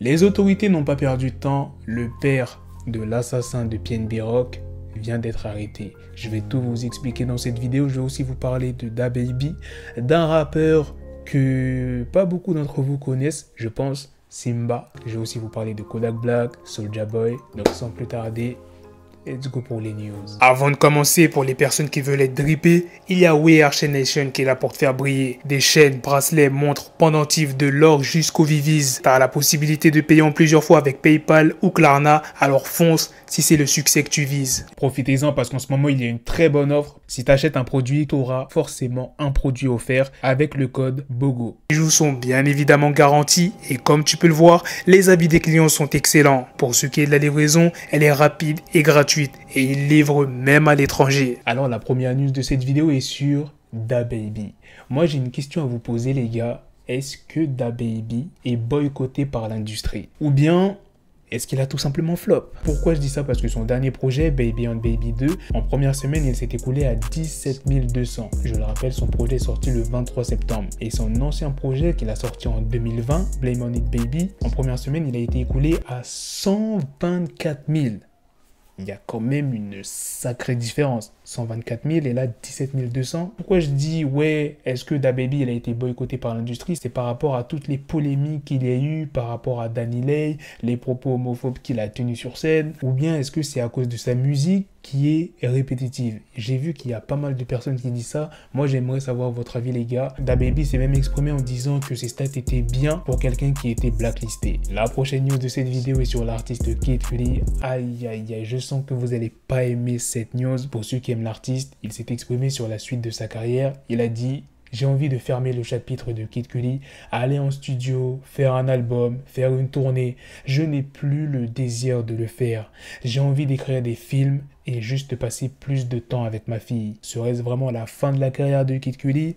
Les autorités n'ont pas perdu de temps, le père de l'assassin de PNB Rock vient d'être arrêté. Je vais tout vous expliquer dans cette vidéo, je vais aussi vous parler de DaBaby, d'un rappeur que pas beaucoup d'entre vous connaissent, je pense, Simba. Je vais aussi vous parler de Kodak Black, Soulja Boy, donc sans plus tarder, let's go pour les news. Avant de commencer, pour les personnes qui veulent être drippées, il y a We Are Chain Nation qui est là pour te faire briller. Des chaînes, bracelets, montres, pendentifs, de l'or jusqu'aux Vivises. Tu as la possibilité de payer en plusieurs fois avec PayPal ou Klarna, alors fonce si c'est le succès que tu vises. Profitez-en parce qu'en ce moment, il y a une très bonne offre. Si tu achètes un produit, tu auras forcément un produit offert avec le code BOGO. Les bijoux sont bien évidemment garantis et comme tu peux le voir, les avis des clients sont excellents. Pour ce qui est de la livraison, elle est rapide et gratuite et ils livrent même à l'étranger. Alors la première news de cette vidéo est sur DaBaby. Moi j'ai une question à vous poser les gars. Est-ce que DaBaby est boycotté par l'industrie? Ou bien est-ce qu'il a tout simplement flop? Pourquoi je dis ça? Parce que son dernier projet, Baby on Baby 2, en première semaine, il s'est écoulé à 17 200. Je le rappelle, son projet est sorti le 23 septembre. Et son ancien projet qu'il a sorti en 2020, Blame on It Baby, en première semaine, il a été écoulé à 124 000. Il y a quand même une sacrée différence. 124 000 et là 17 200. Pourquoi je dis ouais, est-ce que DaBaby il a été boycotté par l'industrie? C'est par rapport à toutes les polémiques qu'il y a eu par rapport à Danny Lay, les propos homophobes qu'il a tenus sur scène, ou bien est-ce que c'est à cause de sa musique qui est répétitive? J'ai vu qu'il y a pas mal de personnes qui disent ça. Moi j'aimerais savoir votre avis les gars. DaBaby s'est même exprimé en disant que ses stats étaient bien pour quelqu'un qui était blacklisté. La prochaine news de cette vidéo est sur l'artiste Kid Cudi. Aïe aïe aïe, je sens que vous n'allez pas aimer cette news. Pour ceux qui aiment l'artiste, il s'est exprimé sur la suite de sa carrière. Il a dit: j'ai envie de fermer le chapitre de Kid Cudi, aller en studio, faire un album, faire une tournée. Je n'ai plus le désir de le faire. J'ai envie d'écrire des films et juste passer plus de temps avec ma fille. Serait-ce vraiment la fin de la carrière de Kid Cudi?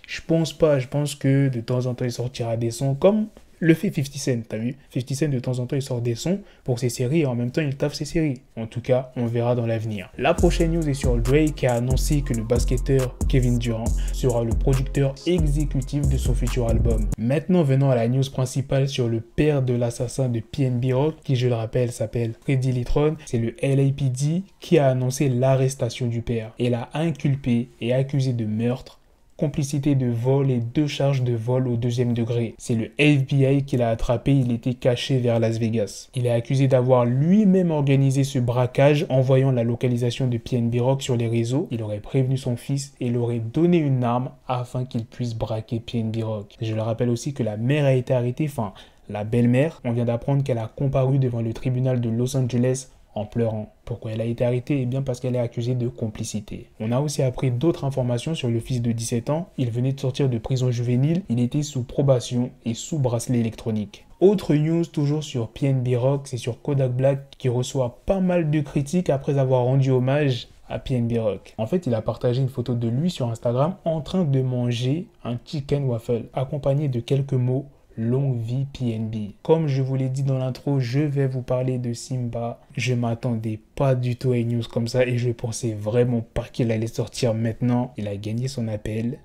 Je pense pas. Je pense que de temps en temps, il sortira des sons comme le fait 50 Cent, t'as vu? 50 Cent, de temps en temps, il sort des sons pour ses séries et en même temps, il taffe ses séries. En tout cas, on verra dans l'avenir. La prochaine news est sur Drake qui a annoncé que le basketteur Kevin Durant sera le producteur exécutif de son futur album. Maintenant, venons à la news principale sur le père de l'assassin de PNB Rock, qui, je le rappelle, s'appelle Freddie Littrone. C'est le LAPD qui a annoncé l'arrestation du père. Il a inculpé et accusé de meurtre, complicité de vol et 2 charges de vol au 2e degré. C'est le FBI qui l'a attrapé, il était caché vers Las Vegas. Il est accusé d'avoir lui-même organisé ce braquage en voyant la localisation de PNB Rock sur les réseaux. Il aurait prévenu son fils et il aurait donné une arme afin qu'il puisse braquer PNB Rock. Je le rappelle aussi que la mère a été arrêtée, enfin la belle-mère. On vient d'apprendre qu'elle a comparu devant le tribunal de Los Angeles en pleurant. Pourquoi elle a été arrêtée? Eh bien parce qu'elle est accusée de complicité. On a aussi appris d'autres informations sur le fils de 17 ans. Il venait de sortir de prison juvénile. Il était sous probation et sous bracelet électronique. Autre news toujours sur PNB Rock, c'est sur Kodak Black qui reçoit pas mal de critiques après avoir rendu hommage à PNB Rock. En fait, il a partagé une photo de lui sur Instagram en train de manger un chicken waffle accompagné de quelques mots: longue vie PNB. Comme je vous l'ai dit dans l'intro, je vais vous parler de Simba. Je m'attendais pas du tout à une news comme ça et je pensais vraiment pas qu'il allait sortir maintenant. Il a gagné son appel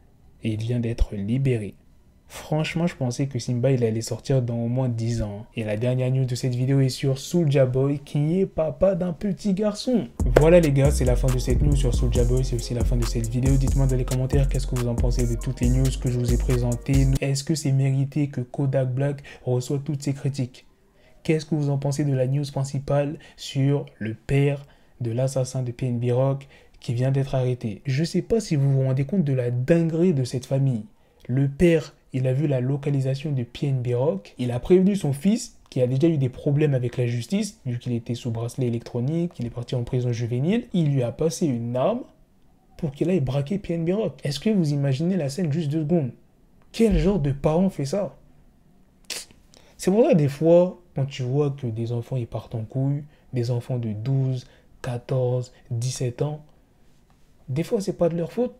et il vient d'être libéré. Franchement, je pensais que Simba il allait sortir dans au moins 10 ans. Et la dernière news de cette vidéo est sur Soulja Boy qui est papa d'un petit garçon. Voilà les gars, c'est la fin de cette news sur Soulja Boy, c'est aussi la fin de cette vidéo. Dites-moi dans les commentaires qu'est-ce que vous en pensez de toutes les news que je vous ai présentées. Est-ce que c'est mérité que Kodak Black reçoive toutes ces critiques? Qu'est-ce que vous en pensez de la news principale sur le père de l'assassin de PNB Rock qui vient d'être arrêté? Je sais pas si vous vous rendez compte de la dinguerie de cette famille. Le père, il a vu la localisation de PNB Rock, il a prévenu son fils qui a déjà eu des problèmes avec la justice, vu qu'il était sous bracelet électronique, il est parti en prison juvénile, il lui a passé une arme pour qu'il aille braquer PNB Rock. Est-ce que vous imaginez la scène juste 2 secondes? Quel genre de parent fait ça? C'est pour ça des fois, quand tu vois que des enfants ils partent en couille, des enfants de 12, 14, 17 ans, des fois c'est pas de leur faute.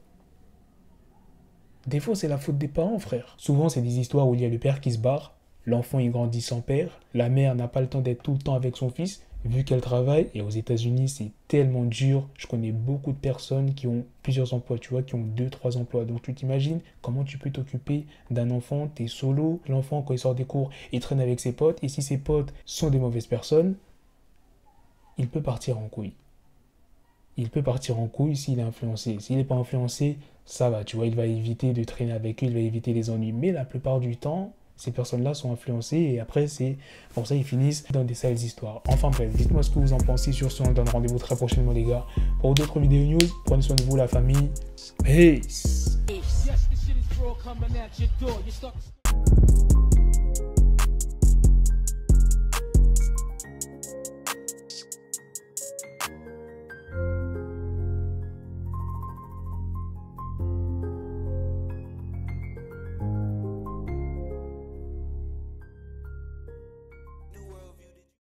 Des fois, c'est la faute des parents, frère. Souvent, c'est des histoires où il y a le père qui se barre, l'enfant, il grandit sans père, la mère n'a pas le temps d'être tout le temps avec son fils, vu qu'elle travaille. Et aux États-Unis, c'est tellement dur. Je connais beaucoup de personnes qui ont plusieurs emplois, tu vois, qui ont 2, 3 emplois. Donc tu t'imagines comment tu peux t'occuper d'un enfant, t'es solo. L'enfant, quand il sort des cours, il traîne avec ses potes. Et si ses potes sont des mauvaises personnes, il peut partir en couille. Il peut partir en couille s'il est influencé. S'il n'est pas influencé, ça va, tu vois, il va éviter de traîner avec eux, il va éviter les ennuis. Mais la plupart du temps, ces personnes-là sont influencées et après, c'est pour ça ils finissent dans des sales histoires. Enfin bref, dites-moi ce que vous en pensez. Sur ce, on donne rendez-vous très prochainement, les gars, pour d'autres vidéos news. Prenez soin de vous, la famille. Peace.